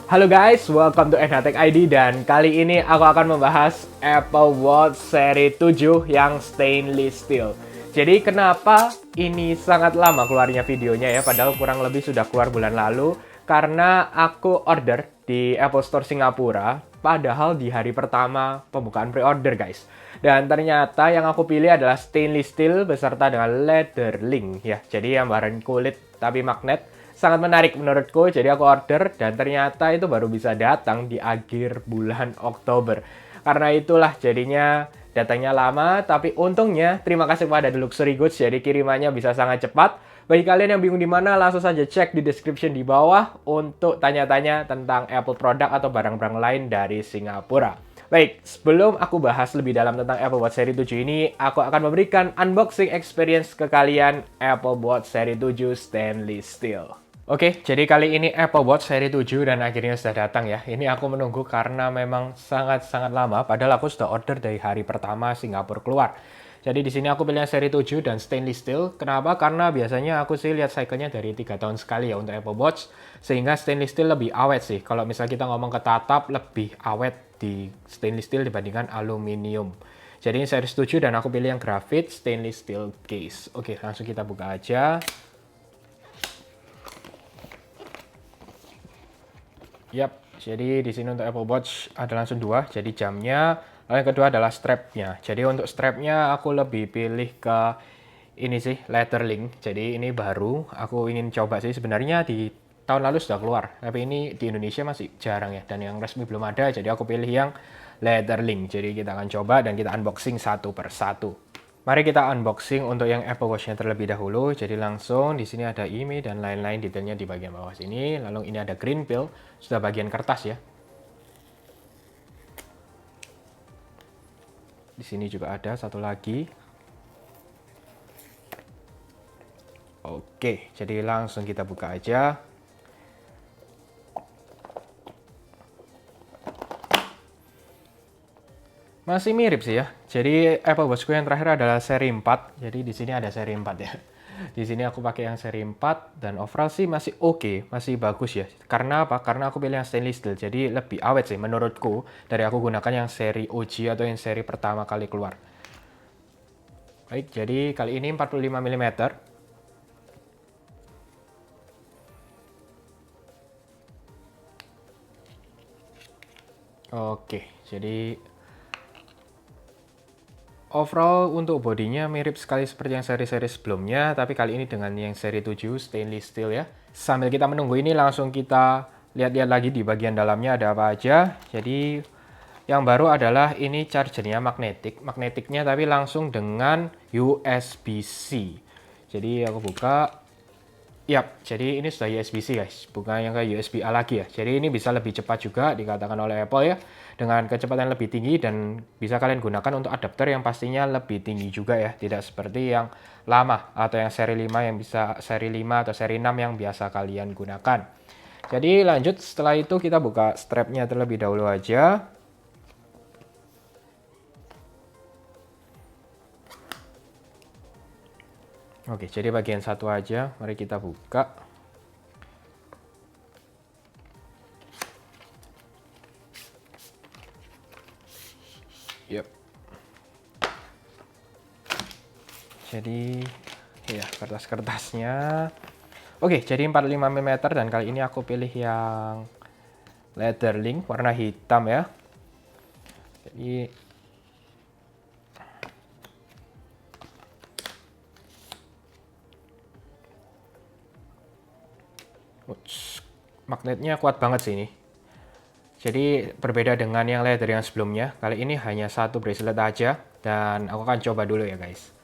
Halo guys, welcome to NHTech ID dan kali ini aku akan membahas Apple Watch seri 7 yang stainless steel. Jadi kenapa ini sangat lama keluarnya videonya ya, padahal kurang lebih sudah keluar bulan lalu karena aku order di Apple Store Singapura padahal di hari pertama pembukaan pre-order guys. Dan ternyata yang aku pilih adalah stainless steel beserta dengan leather link ya. Jadi yang bahan kulit tapi magnet. Sangat menarik menurutku, jadi aku order dan ternyata itu baru bisa datang di akhir bulan Oktober. Karena itulah jadinya datangnya lama, tapi untungnya terima kasih kepada The Luxury Goods, jadi kirimannya bisa sangat cepat. Bagi kalian yang bingung di mana, langsung saja cek di description di bawah untuk tanya-tanya tentang Apple produk atau barang-barang lain dari Singapura. Baik, sebelum aku bahas lebih dalam tentang Apple Watch seri 7 ini, aku akan memberikan unboxing experience ke kalian Apple Watch seri 7 stainless steel. Oke, jadi kali ini Apple Watch seri 7 dan akhirnya sudah datang ya. Ini aku menunggu karena memang sangat-sangat lama, padahal aku sudah order dari hari pertama Singapura keluar. Jadi di sini aku pilih seri 7 dan stainless steel. Kenapa? Karena biasanya aku sih lihat cycle-nya dari 3 tahun sekali ya untuk Apple Watch, sehingga stainless steel lebih awet sih. Kalau misalnya kita ngomong ke tatap, lebih awet di stainless steel dibandingkan aluminium. Jadi ini seri 7 dan aku pilih yang grafit stainless steel case. Oke, langsung kita buka aja. Yap, jadi di sini untuk Apple Watch ada langsung dua, jadi jamnya. Lalu yang kedua adalah strapnya. Jadi untuk strapnya aku lebih pilih ke ini sih, leather link. Jadi ini baru, aku ingin coba sih. Sebenarnya di tahun lalu sudah keluar, tapi ini di Indonesia masih jarang ya. Dan yang resmi belum ada, jadi aku pilih yang leather link. Jadi kita akan coba dan kita unboxing satu per satu. Mari kita unboxing untuk yang Apple Watch-nya terlebih dahulu. Jadi langsung di sini ada IMEI dan lain-lain detailnya di bagian bawah sini. Lalu ini ada green pill, sudah bagian kertas ya. Di sini juga ada satu lagi. Oke, jadi langsung kita buka aja. Masih mirip sih ya. Jadi Apple Watch-ku yang terakhir adalah seri 4. Jadi di sini ada seri 4 ya. Di sini aku pakai yang seri 4 dan overall sih masih oke, masih bagus ya. Karena apa? Karena aku pilih yang stainless steel. Jadi lebih awet sih menurutku dari aku gunakan yang seri OG atau yang seri pertama kali keluar. Baik, jadi kali ini 45 mm. Oke, jadi overall untuk bodinya mirip sekali seperti yang seri-seri sebelumnya, tapi kali ini dengan yang seri 7 stainless steel ya. Sambil kita menunggu ini langsung kita lihat-lihat lagi di bagian dalamnya ada apa aja. Jadi yang baru adalah ini chargernya magnetik. Magnetiknya tapi langsung dengan USB-C. Jadi aku buka. Yap, jadi ini sudah USB-C guys, bukan yang kayak USB-A lagi ya. Jadi ini bisa lebih cepat juga dikatakan oleh Apple ya, dengan kecepatan lebih tinggi dan bisa kalian gunakan untuk adapter yang pastinya lebih tinggi juga ya. Tidak seperti yang lama atau yang seri 5 yang bisa seri 5 atau seri 6 yang biasa kalian gunakan. Jadi lanjut setelah itu kita buka strapnya terlebih dahulu aja. Oke, jadi bagian satu aja. Mari kita buka. Yep. Jadi, ya kertas-kertasnya. Oke, jadi 45 mm dan kali ini aku pilih yang leather link warna hitam ya. Jadi magnetnya kuat banget sih ini. Jadi berbeda dengan yang leather yang sebelumnya. Kali ini hanya satu bracelet aja dan aku akan coba dulu ya guys.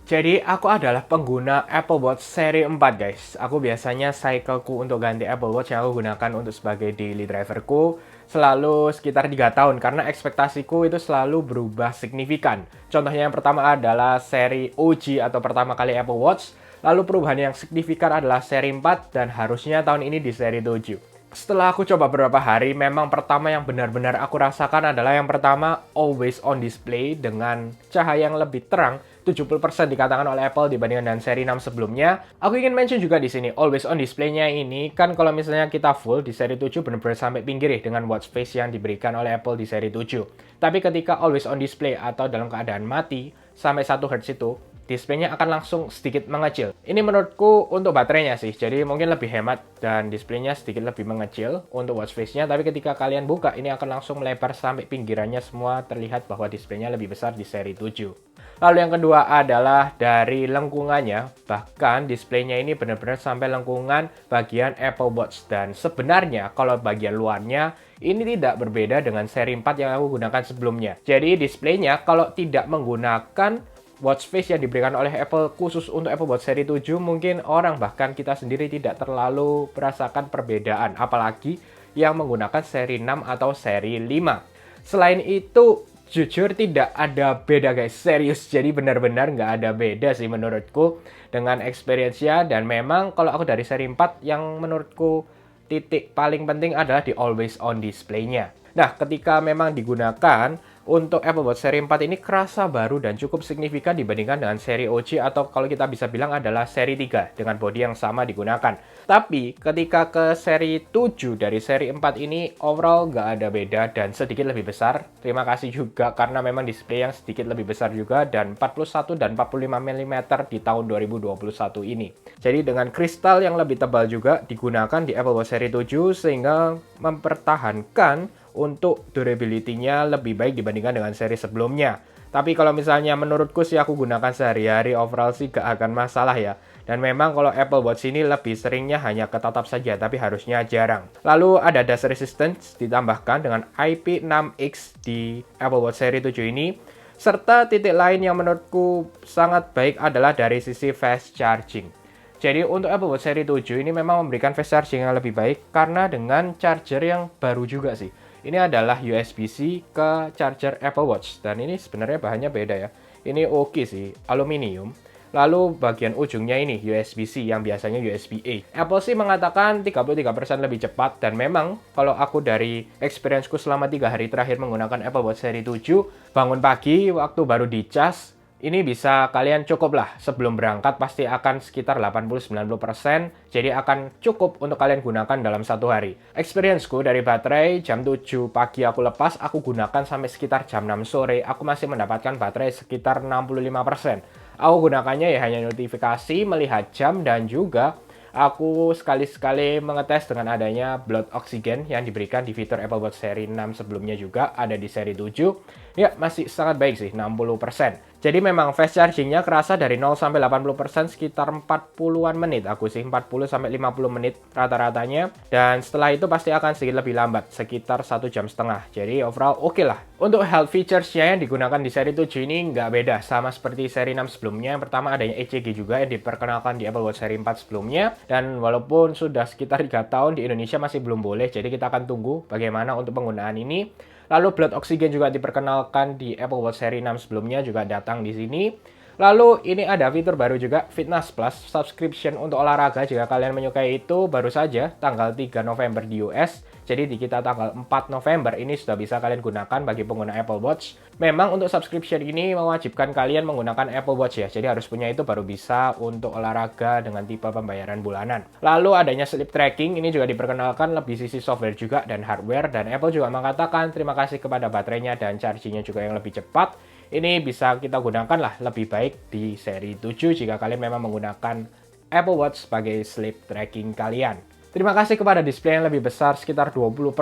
Jadi aku adalah pengguna Apple Watch seri 4 guys. Aku biasanya cycleku untuk ganti Apple Watch yang aku gunakan untuk sebagai daily driverku selalu sekitar 3 tahun karena ekspektasiku itu selalu berubah signifikan. Contohnya yang pertama adalah seri OG atau pertama kali Apple Watch. Lalu perubahan yang signifikan adalah seri 4 dan harusnya tahun ini di seri 7. Setelah aku coba beberapa hari, memang pertama yang benar-benar aku rasakan adalah yang pertama always on display dengan cahaya yang lebih terang 70% dikatakan oleh Apple dibandingkan dengan seri 6 sebelumnya. Aku ingin mention juga di sini, always on display-nya ini kan kalau misalnya kita full di seri 7 benar-benar sampai pinggir ya dengan watch face yang diberikan oleh Apple di seri 7. Tapi ketika always on display atau dalam keadaan mati sampai 1 Hz itu, displaynya akan langsung sedikit mengecil. Ini menurutku untuk baterainya sih, jadi mungkin lebih hemat dan displaynya sedikit lebih mengecil untuk watch face-nya. Tapi ketika kalian buka, ini akan langsung melebar sampai pinggirannya semua terlihat bahwa displaynya lebih besar di seri 7. Lalu yang kedua adalah dari lengkungannya, bahkan displaynya ini benar-benar sampai lengkungan bagian Apple Watch. Dan sebenarnya kalau bagian luarnya, ini tidak berbeda dengan seri 4 yang aku gunakan sebelumnya. Jadi displaynya kalau tidak menggunakan watch face yang diberikan oleh Apple khusus untuk Apple Watch seri 7, mungkin orang bahkan kita sendiri tidak terlalu merasakan perbedaan, apalagi yang menggunakan seri 6 atau seri 5. Selain itu, jujur tidak ada beda guys, serius. Jadi benar-benar nggak ada beda sih menurutku dengan experience-nya. Dan memang kalau aku dari seri 4 yang menurutku titik paling penting adalah di always on display-nya. Nah, ketika memang digunakan untuk Apple Watch seri 4 ini kerasa baru dan cukup signifikan dibandingkan dengan seri OG atau kalau kita bisa bilang adalah seri 3 dengan bodi yang sama digunakan. Tapi ketika ke seri 7 dari seri 4 ini overall nggak ada beda dan sedikit lebih besar. Terima kasih juga karena memang display yang sedikit lebih besar juga dan 41 dan 45 mm di tahun 2021 ini. Jadi dengan kristal yang lebih tebal juga digunakan di Apple Watch seri 7 sehingga mempertahankan untuk durability-nya lebih baik dibandingkan dengan seri sebelumnya. Tapi kalau misalnya menurutku sih aku gunakan sehari-hari overall sih gak akan masalah ya. Dan memang kalau Apple Watch ini lebih seringnya hanya ketatap saja, tapi harusnya jarang. Lalu ada dust resistance ditambahkan dengan IP6X di Apple Watch seri 7 ini. Serta titik lain yang menurutku sangat baik adalah dari sisi fast charging. Jadi untuk Apple Watch seri 7 ini memang memberikan fast charging yang lebih baik karena dengan charger yang baru juga sih. Ini adalah USB-C ke charger Apple Watch. Dan ini sebenarnya bahannya beda ya. Ini oke sih, aluminium. Lalu bagian ujungnya ini USB-C yang biasanya USB-A. Apple sih mengatakan 33% lebih cepat. Dan memang kalau aku dari experience-ku selama 3 hari terakhir menggunakan Apple Watch seri 7, bangun pagi waktu baru dicas, ini bisa kalian cukup lah sebelum berangkat pasti akan sekitar 80-90%. Jadi akan cukup untuk kalian gunakan dalam 1 hari. Experience-ku dari baterai jam 7 pagi aku lepas, aku gunakan sampai sekitar jam 6 sore. Aku masih mendapatkan baterai sekitar 65%. Aku gunakannya ya hanya notifikasi, melihat jam, dan juga aku sekali-sekali mengetes dengan adanya blood oxygen yang diberikan di fitur Apple Watch seri 6 sebelumnya juga ada di seri 7. Ya, masih sangat baik sih, 60%. Jadi memang fast charging-nya kerasa dari 0 sampai 80% sekitar 40-an menit. Aku sih 40 sampai 50 menit rata-ratanya. Dan setelah itu pasti akan sedikit lebih lambat, sekitar 1,5 jam. Jadi overall oke lah. Untuk health features-nya yang digunakan di seri 7 ini nggak beda, sama seperti seri 6 sebelumnya. Yang pertama adanya ECG juga yang diperkenalkan di Apple Watch seri 4 sebelumnya. Dan walaupun sudah sekitar 3 tahun di Indonesia masih belum boleh, jadi kita akan tunggu bagaimana untuk penggunaan ini. Lalu blood oxygen juga diperkenalkan di Apple Watch seri 6 sebelumnya juga datang di sini. Lalu ini ada fitur baru juga, Fitness Plus subscription untuk olahraga. Jika kalian menyukai itu, baru saja tanggal 3 November di US. Jadi di kita tanggal 4 November ini sudah bisa kalian gunakan bagi pengguna Apple Watch. Memang untuk subscription ini mewajibkan kalian menggunakan Apple Watch ya. Jadi harus punya itu baru bisa untuk olahraga dengan tipe pembayaran bulanan. Lalu adanya sleep tracking, ini juga diperkenalkan lebih sisi software juga dan hardware. Dan Apple juga mengatakan terima kasih kepada baterainya dan chargingnya juga yang lebih cepat. Ini bisa kita gunakan lah lebih baik di seri 7 jika kalian memang menggunakan Apple Watch sebagai sleep tracking kalian. Terima kasih kepada display yang lebih besar sekitar 20%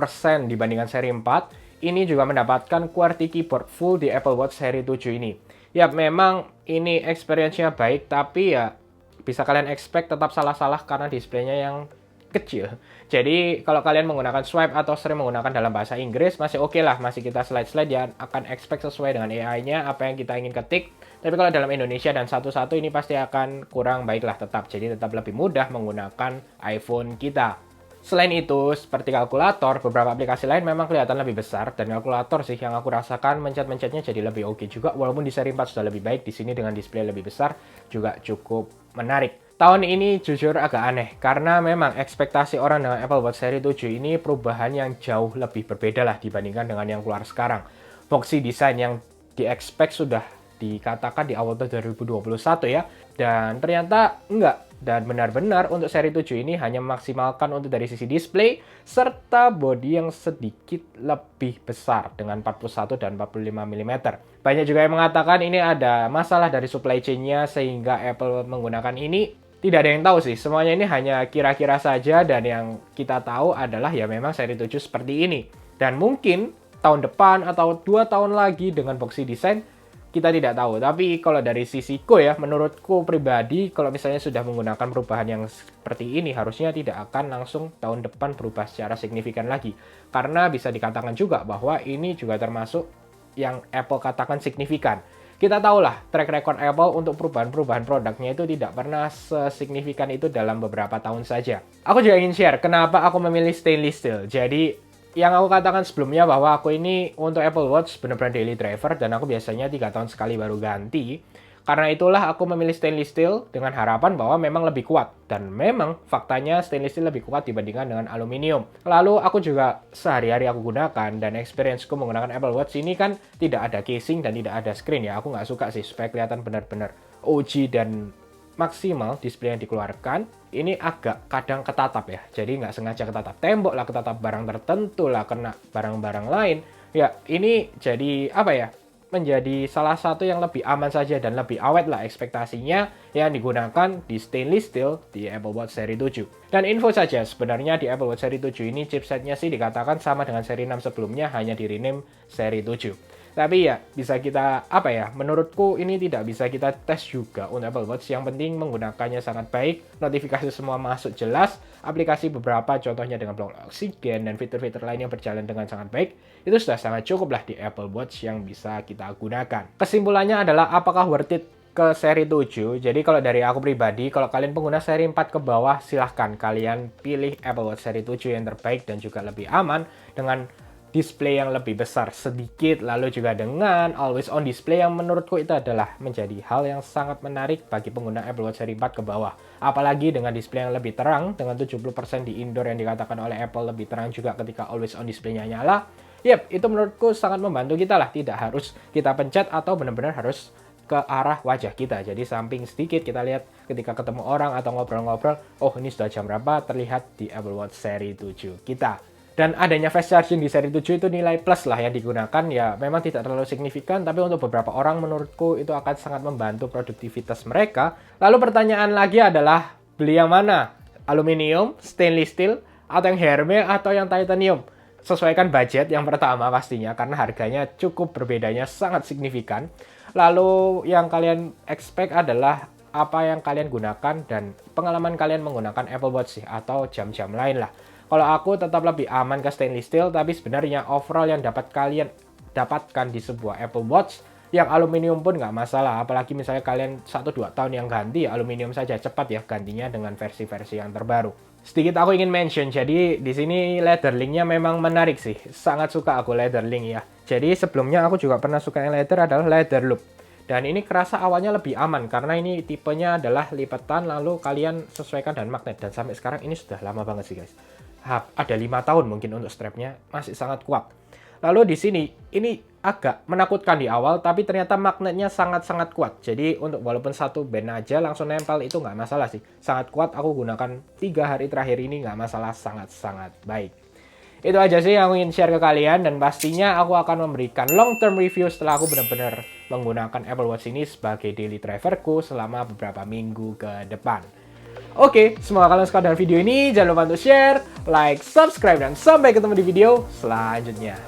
dibandingkan seri 4. Ini juga mendapatkan QWERTY keyboard full di Apple Watch seri 7 ini. Ya memang ini experience-nya baik, tapi ya bisa kalian expect tetap salah-salah karena displaynya yang kecil. Jadi kalau kalian menggunakan swipe atau sering menggunakan dalam bahasa Inggris masih oke lah, masih kita slide-slide ya akan expect sesuai dengan AI-nya apa yang kita ingin ketik. Tapi kalau dalam Indonesia dan satu-satu ini pasti akan kurang baiklah tetap. Jadi tetap lebih mudah menggunakan iPhone kita. Selain itu, seperti kalkulator, beberapa aplikasi lain memang kelihatan lebih besar dan kalkulator sih yang aku rasakan mencet-mencetnya jadi lebih oke juga. Walaupun di seri 4 sudah lebih baik, di sini dengan display lebih besar juga cukup menarik. Tahun ini jujur agak aneh karena memang ekspektasi orang dengan Apple Watch seri 7 ini perubahan yang jauh lebih berbeda lah dibandingkan dengan yang keluar sekarang. Boxy design yang di-expect sudah dikatakan di awal tahun 2021 ya. Dan ternyata enggak. Dan benar-benar untuk seri 7 ini hanya memaksimalkan untuk dari sisi display serta bodi yang sedikit lebih besar dengan 41 dan 45 mm. Banyak juga yang mengatakan ini ada masalah dari supply chain-nya sehingga Apple menggunakan ini. Tidak ada yang tahu sih, semuanya ini hanya kira-kira saja dan yang kita tahu adalah ya memang seri 7 seperti ini. Dan mungkin tahun depan atau 2 tahun lagi dengan boxy design kita tidak tahu, tapi kalau dari sisiku ya, menurutku pribadi, kalau misalnya sudah menggunakan perubahan yang seperti ini, harusnya tidak akan langsung tahun depan berubah secara signifikan lagi. Karena bisa dikatakan juga bahwa ini juga termasuk yang Apple katakan signifikan. Kita tahulah, track record Apple untuk perubahan-perubahan produknya itu tidak pernah sesignifikan itu dalam beberapa tahun saja. Aku juga ingin share kenapa aku memilih stainless steel. Jadi, yang aku katakan sebelumnya bahwa aku ini untuk Apple Watch benar-benar daily driver dan aku biasanya 3 tahun sekali baru ganti. Karena itulah aku memilih stainless steel dengan harapan bahwa memang lebih kuat. Dan memang faktanya stainless steel lebih kuat dibandingkan dengan aluminium. Lalu aku juga sehari-hari aku gunakan dan experienceku menggunakan Apple Watch ini kan tidak ada casing dan tidak ada screen ya. Aku nggak suka sih supaya kelihatan benar-benar OG dan maksimal display yang dikeluarkan. Ini agak kadang ketatap ya, jadi nggak sengaja ketatap tembok lah, ketatap barang tertentu lah, kena barang-barang lain. Ya, ini jadi apa ya, menjadi salah satu yang lebih aman saja dan lebih awet lah ekspektasinya yang digunakan di stainless steel di Apple Watch seri 7. Dan info saja, sebenarnya di Apple Watch seri 7 ini chipsetnya sih dikatakan sama dengan seri 6 sebelumnya, hanya di rename seri 7. Tapi ya, bisa kita, apa ya, menurutku ini tidak bisa kita tes juga untuk Apple Watch. Yang penting menggunakannya sangat baik, notifikasi semua masuk jelas, aplikasi beberapa contohnya dengan blok oksigen dan fitur-fitur lain yang berjalan dengan sangat baik, itu sudah sangat cukup lah di Apple Watch yang bisa kita gunakan. Kesimpulannya adalah apakah worth it ke seri 7? Jadi kalau dari aku pribadi, kalau kalian pengguna seri 4 ke bawah, silahkan kalian pilih Apple Watch seri 7 yang terbaik dan juga lebih aman dengan display yang lebih besar sedikit, lalu juga dengan always on display yang menurutku itu adalah menjadi hal yang sangat menarik bagi pengguna Apple Watch seri 4 ke bawah. Apalagi dengan display yang lebih terang, dengan 70% di indoor yang dikatakan oleh Apple lebih terang juga ketika always on display-nya nyala. Yap, itu menurutku sangat membantu kita lah, tidak harus kita pencet atau benar-benar harus ke arah wajah kita. Jadi samping sedikit kita lihat ketika ketemu orang atau ngobrol-ngobrol, oh ini sudah jam berapa, terlihat di Apple Watch seri 7 kita. Dan adanya fast charging di seri 7 itu nilai plus lah yang digunakan, ya memang tidak terlalu signifikan, tapi untuk beberapa orang menurutku itu akan sangat membantu produktivitas mereka. Lalu pertanyaan lagi adalah, beli yang mana? Aluminium, stainless steel, atau yang Hermes, atau yang titanium? Sesuaikan budget yang pertama pastinya, karena harganya cukup berbedanya sangat signifikan. Lalu yang kalian expect adalah apa yang kalian gunakan dan pengalaman kalian menggunakan Apple Watch sih, atau jam-jam lain lah. Kalau aku tetap lebih aman ke stainless steel, tapi sebenarnya overall yang dapat kalian dapatkan di sebuah Apple Watch yang aluminium pun nggak masalah. Apalagi misalnya kalian 1-2 tahun yang ganti, aluminium saja cepat ya gantinya dengan versi-versi yang terbaru. Sedikit aku ingin mention, jadi di sini leather link-nya memang menarik sih. Sangat suka aku leather link ya. Jadi sebelumnya aku juga pernah suka yang leather adalah leather loop. Dan ini kerasa awalnya lebih aman karena ini tipenya adalah lipatan lalu kalian sesuaikan dengan magnet. Dan sampai sekarang ini sudah lama banget sih guys. Ada 5 tahun mungkin untuk strapnya, masih sangat kuat. Lalu di sini, ini agak menakutkan di awal, tapi ternyata magnetnya sangat-sangat kuat. Jadi untuk walaupun satu band aja langsung nempel itu nggak masalah sih. Sangat kuat, aku gunakan 3 hari terakhir ini nggak masalah, sangat-sangat baik. Itu aja sih yang aku ingin share ke kalian, dan pastinya aku akan memberikan long term review setelah aku benar-benar menggunakan Apple Watch ini sebagai daily driverku selama beberapa minggu ke depan. Oke, semoga kalian suka dengan video ini. Jangan lupa untuk share, like, subscribe, dan sampai ketemu di video selanjutnya.